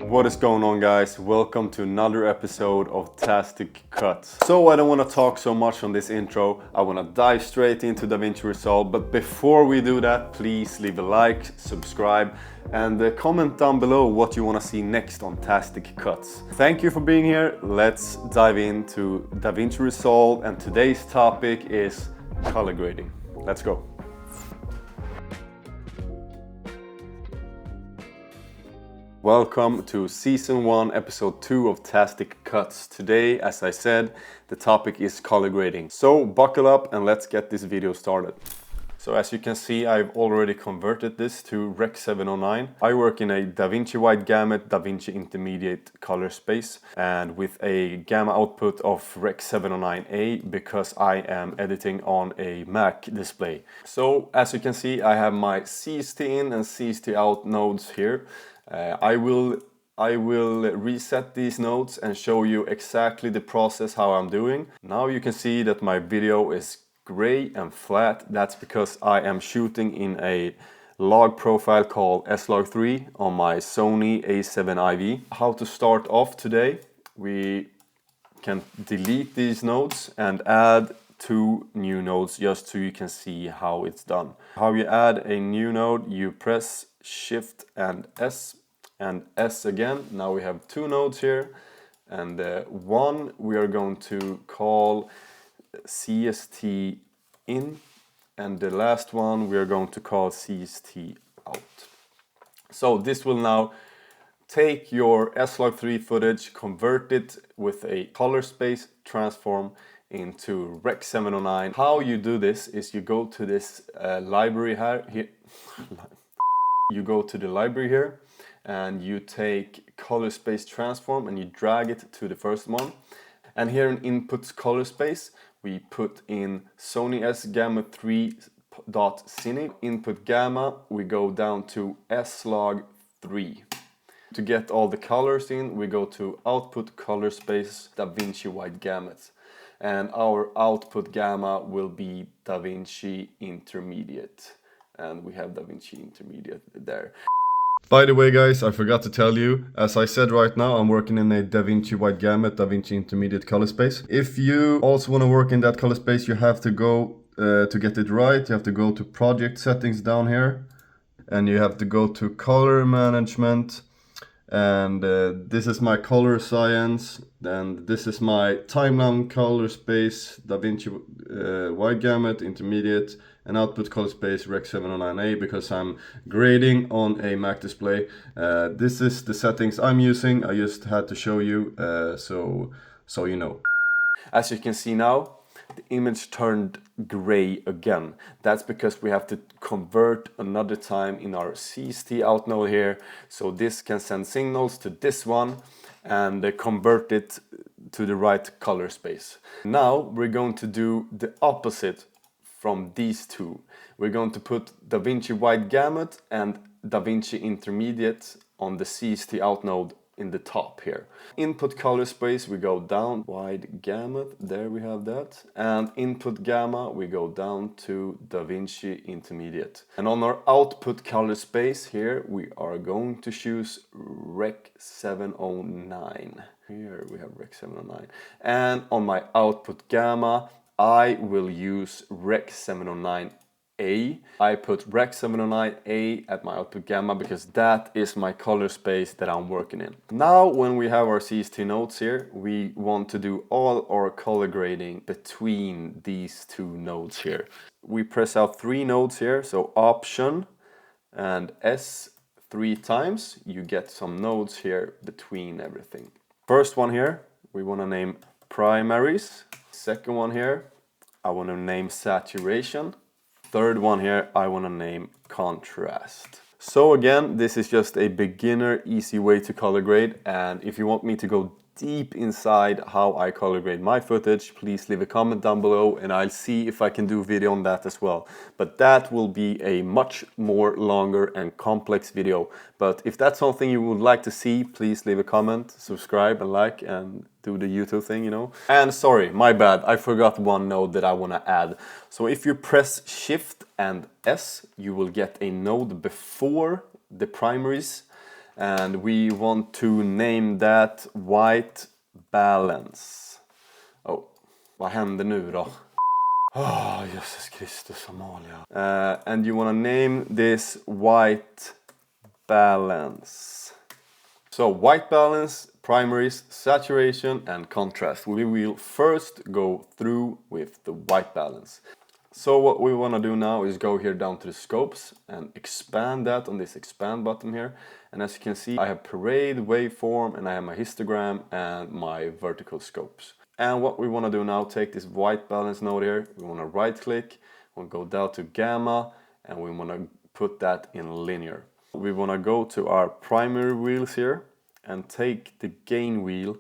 What is going on, guys? Welcome to another episode of TASTIC CUTS. So I don't want to talk so much on this intro. I want to dive straight into DaVinci Resolve. But before we do that, please leave a like, subscribe, and comment down below what you want to see next on TASTIC CUTS. Thank you for being here. Let's dive into DaVinci Resolve, and today's topic is color grading. Let's go. Welcome to Season 1, Episode 2 of TASTIC CUTS. Today, as I said, the topic is color grading. So buckle up and let's get this video started. So as you can see, I've already converted this to Rec 709. I work in a DaVinci Wide Gamut, DaVinci Intermediate color space, and with a gamma output of Rec 709A because I am editing on a Mac display. So as you can see, I have my CST in and CST out nodes here. I will reset these nodes and show you exactly the process how I'm doing. Now you can see that my video is gray and flat. That's because I am shooting in a log profile called S-Log3 on my Sony A7IV. How to start off today? We can delete these nodes and add 2 new nodes just so you can see how it's done. How you add a new node, you press Shift and S again. Now we have 2 nodes here, and one we are going to call CST in, and the last one we are going to call CST out. So this will now take your S-Log3 footage, convert it with a color space transform into Rec 709. How you do this is you go to this library here. You go to the library here and you take color space transform and you drag it to the first one. And here in inputs color space, we put in Sony S Gamma 3.cine. Input gamma, we go down to S-Log3. To get all the colors in, we go to output color space DaVinci Wide Gamut. And our output gamma will be DaVinci Intermediate. And we have DaVinci Intermediate there. By the way, guys, I forgot to tell you, as I said right now, I'm working in a DaVinci Wide Gamut, DaVinci Intermediate color space. If you also want to work in that color space, you have to go, to get it right, you have to go to project settings down here. And you have to go to color management. And this is my color science, and this is my timeline color space, DaVinci Wide Gamut, Intermediate, and output color space Rec 709A because I'm grading on a Mac display. This is the settings I'm using. I just had to show you so you know. As you can see now, the image turned gray again. That's because we have to convert another time in our CST out node here. So this can send signals to this one and convert it to the right color space. Now we're going to do the opposite from these two. We're going to put DaVinci Wide Gamut and DaVinci Intermediate on the CST out node in the top here. Input color space, we go down, Wide Gamut, there we have that. And input gamma, we go down to DaVinci Intermediate. And on our output color space here, we are going to choose Rec 709. Here we have Rec 709. And on my output gamma, I will use Rec 709A. I put Rec 709A at my output gamma because that is my color space that I'm working in. Now when we have our CST nodes here, we want to do all our color grading between these 2 nodes here. We press out 3 nodes here, so Option and S 3 times. You get some nodes here between everything. First one here, we want to name Primaries. Second one here, I want to name Saturation. Third one here, I want to name Contrast. So again, this is just a beginner, easy way to color grade. And if you want me to go deep inside how I color grade my footage, please leave a comment down below and I'll see if I can do a video on that as well. But that will be a much more longer and complex video. But if that's something you would like to see, please leave a comment, subscribe and like, and do the YouTube thing, you know. And sorry, my bad, I forgot one node that I want to add. So if you press Shift and S, you will get a node before the primaries. and we want to name that white balance. Oh, vad hände nu då? Oh, Jesus Kristus, Amalia. And you want to name this white balance. So white balance, primaries, saturation and contrast. We will first go through with the white balance. So what we want to do now is go here down to the scopes and expand that on this expand button here. And as you can see, I have parade, waveform, and I have my histogram and my vertical scopes. And what we want to do now, take this white balance node here, we want to right click, we'll go down to gamma, and we want to put that in linear. We want to go to our primary wheels here and take the gain wheel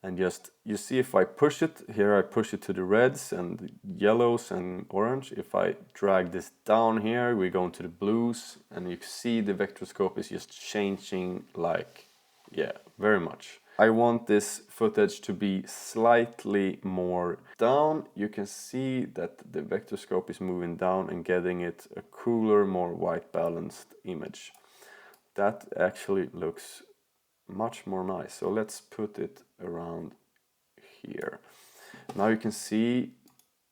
and just, you see if I push it, here I push it to the reds and yellows and orange. If I drag this down here, we go into the blues and you see the vector scope is just changing like, yeah, very much. I want this footage to be slightly more down. You can see that the vector scope is moving down and getting it a cooler, more white balanced image. That actually looks much more nice. So let's put it around here. Now you can see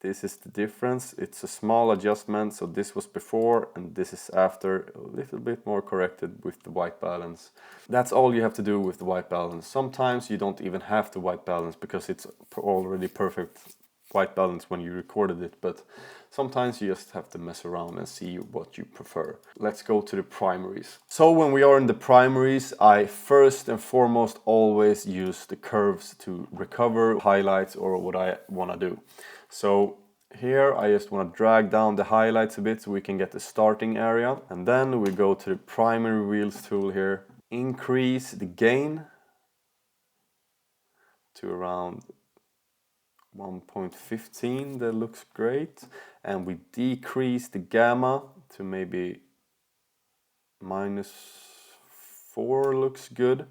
this is the difference. It's a small adjustment. So this was before and this is after, a little bit more corrected with the white balance. That's all you have to do with the white balance. Sometimes you don't even have the white balance because it's already perfect white balance when you recorded it, but sometimes you just have to mess around and see what you prefer. Let's go to the primaries. So when we are in the primaries, I first and foremost always use the curves to recover highlights or what I want to do. So here I just want to drag down the highlights a bit so we can get the starting area, and then we go to the primary wheels tool here, increase the gain to around 1.15, that looks great, and we decrease the gamma to maybe -4, looks good,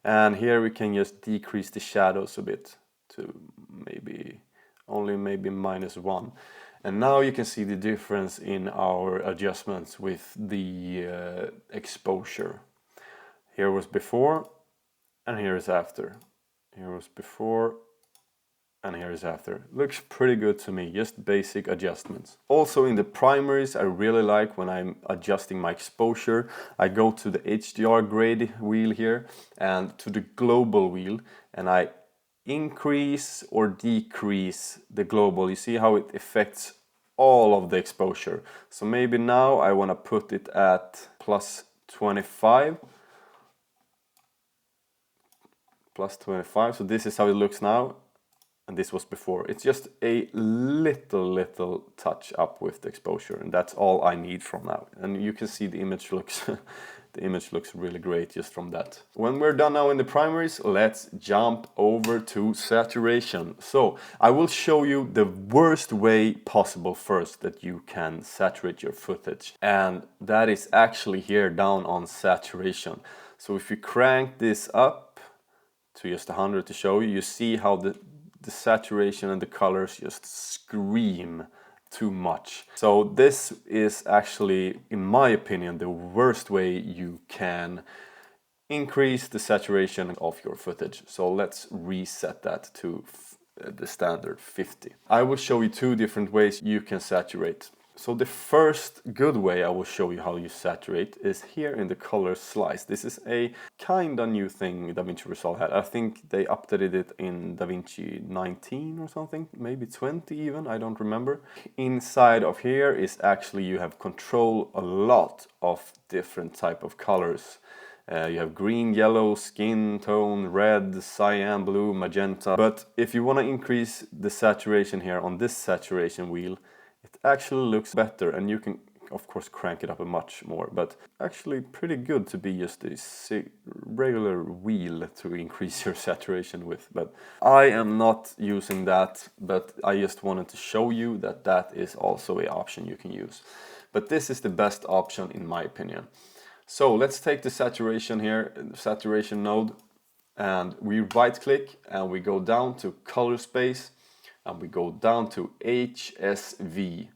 and here we can just decrease the shadows a bit to maybe -1, and now you can see the difference in our adjustments with the exposure. Here was before and here is after. Here was before and here is after. Looks pretty good to me, just basic adjustments. Also in the primaries, I really like when I'm adjusting my exposure, I go to the HDR grade wheel here and to the global wheel, and I increase or decrease the global. You see how it affects all of the exposure. So maybe now I want to put it at +25. +25, so this is how it looks now. And this was before. It's just a little touch up with the exposure, and that's all I need from now. And you can see the image looks the image looks really great just from that. When we're done now in the primaries, let's jump over to saturation. So I will show you the worst way possible first that you can saturate your footage, and that is actually here down on saturation. So if you crank this up to just 100 to show you, you see how the saturation and the colors just scream too much. So this is actually, in my opinion, the worst way you can increase the saturation of your footage. So let's reset that to the standard 50. I will show you two different ways you can saturate. So the first good way I will show you how you saturate is here in the color slice. This is a kinda new thing DaVinci Resolve had. I think they updated it in DaVinci 19 or something, maybe 20 even, I don't remember. Inside of here is actually you have control a lot of different type of colors. You have green, yellow, skin tone, red, cyan, blue, magenta. But if you want to increase the saturation here on this saturation wheel, it actually looks better, and you can of course crank it up a much more, but actually pretty good to be just a regular wheel to increase your saturation with. But I am not using that, but I just wanted to show you that that is also an option you can use. But this is the best option in my opinion. So let's take the saturation here, saturation node, and we right click and we go down to color space and we go down to HSV.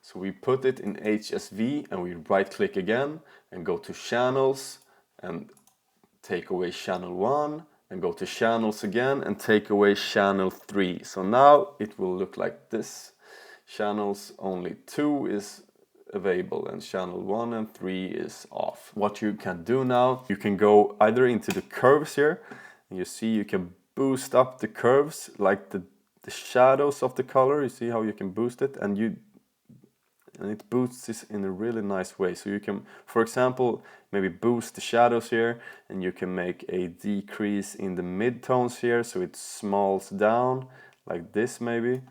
So we put it in HSV and we right click again and go to channels and take away channel 1 and go to channels again and take away channel 3. So now it will look like this. Channels only 2 is available and channel 1 and 3 is off. What you can do now, you can go either into the curves here, and you see you can boost up the curves like the shadows of the color. You see how you can boost it, and it boosts this in a really nice way. So you can, for example, maybe boost the shadows here, and you can make a decrease in the midtones here so it smalls down like this maybe.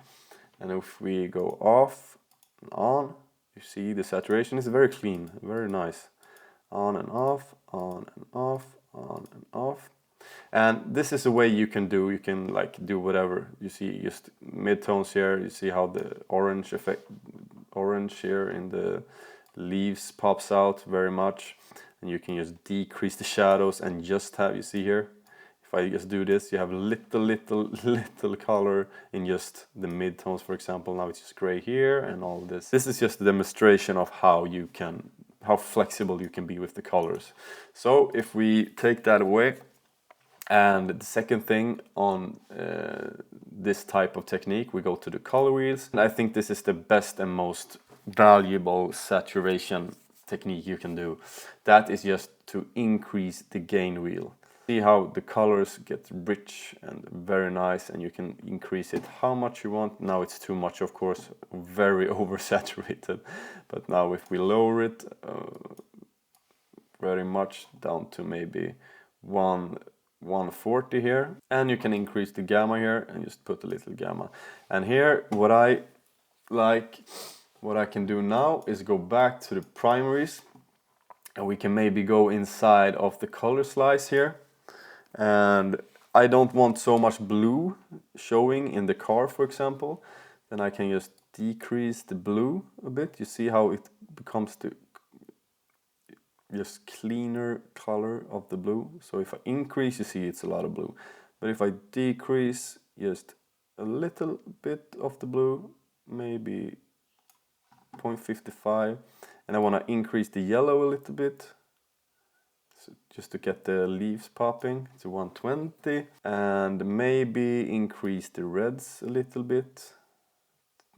And if we go off and on, you see the saturation is very clean, very nice. On and off, on and off, on and off. And this is a way you can like do whatever. You see just midtones here, you see how the orange here in the leaves pops out very much. And you can just decrease the shadows and just have, you see here, if I just do this, you have little color in just the midtones, for example. Now it's just gray here and all this. This is just a demonstration of how flexible you can be with the colors. So if we take that away, and the second thing on this type of technique, we go to the color wheels. And I think this is the best and most valuable saturation technique you can do. That is just to increase the gain wheel. See how the colors get rich and very nice, and you can increase it how much you want. Now it's too much, of course, very oversaturated. But now if we lower it very much down to maybe 140 here, and you can increase the gamma here and just put a little gamma. And here what I can do now is go back to the primaries, and we can maybe go inside of the color slice here. And I don't want so much blue showing in the car, for example. Then I can just decrease the blue a bit. You see how it becomes the just cleaner color of the blue. So if I increase, you see it's a lot of blue. But if I decrease just a little bit of the blue, maybe 0.55, and I want to increase the yellow a little bit, so just to get the leaves popping, to 120, and maybe increase the reds a little bit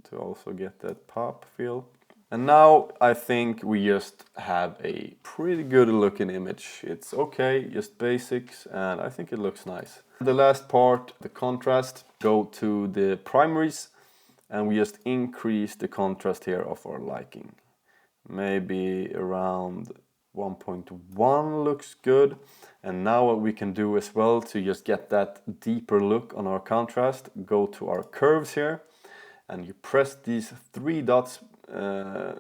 to also get that pop feel. And now I think we just have a pretty good looking image. It's okay, just basics, and I think it looks nice. The last part, the contrast, go to the primaries, and we just increase the contrast here of our liking. Maybe around 1.1 looks good. And now what we can do as well to just get that deeper look on our contrast, go to our curves here, and you press these 3 dots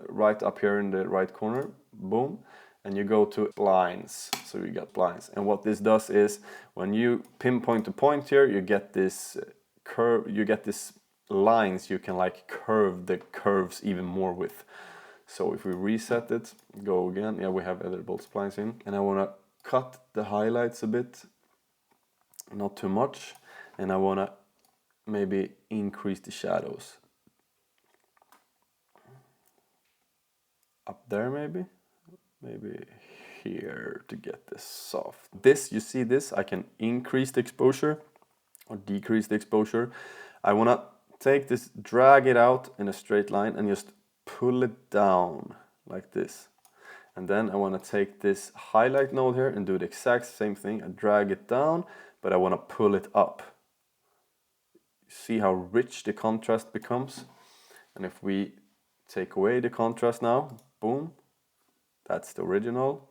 right up here in the right corner, boom, and you go to lines. So you got lines, and what this does is when you pinpoint a point here, you get this curve, you get this lines you can like curve the curves even more with. So if we reset it, go again, yeah, we have editable splines in, and I want to cut the highlights a bit, not too much, and I want to maybe increase the shadows up there, maybe here to get this soft. This, you see this, I can increase the exposure or decrease the exposure. I want to take this, drag it out in a straight line and just pull it down like this. And then I want to take this highlight node here and do the exact same thing. I drag it down, but I want to pull it up. See how rich the contrast becomes? And if we take away the contrast now, boom, that's the original.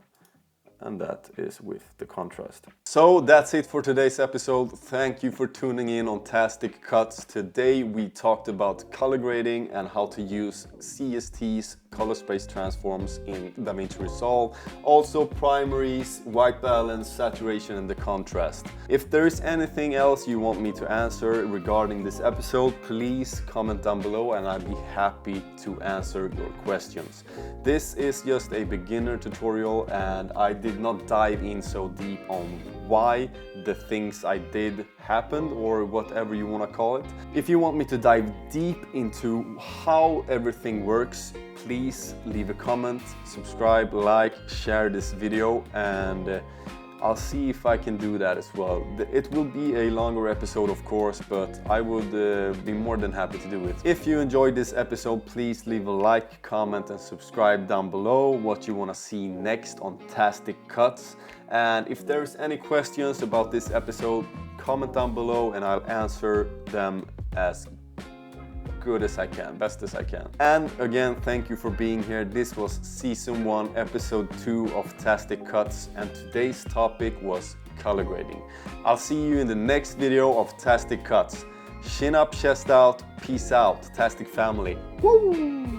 And that is with the contrast. So that's it for today's episode. Thank you for tuning in on TASTIC CUTS. Today we talked about color grading and how to use CST's color space transforms in DaVinci Resolve. Also primaries, white balance, saturation, and the contrast. If there is anything else you want me to answer regarding this episode, please comment down below and I'd be happy to answer your questions. This is just a beginner tutorial and I did not dive in so deep on why the things I did happened or whatever you want to call it. If you want me to dive deep into how everything works, please leave a comment, subscribe, like, share this video, and I'll see if I can do that as well. It will be a longer episode, of course, but I would be more than happy to do it. If you enjoyed this episode, please leave a like, comment and subscribe down below what you want to see next on TASTIC CUTS. And if there's any questions about this episode, comment down below and I'll answer them as good as I can, best as I can. And again, thank you for being here. This was season 1, episode 2 of TASTIC CUTS, and today's topic was color grading. I'll see you in the next video of TASTIC CUTS. Chin up, chest out, peace out, TASTIC family. Woo!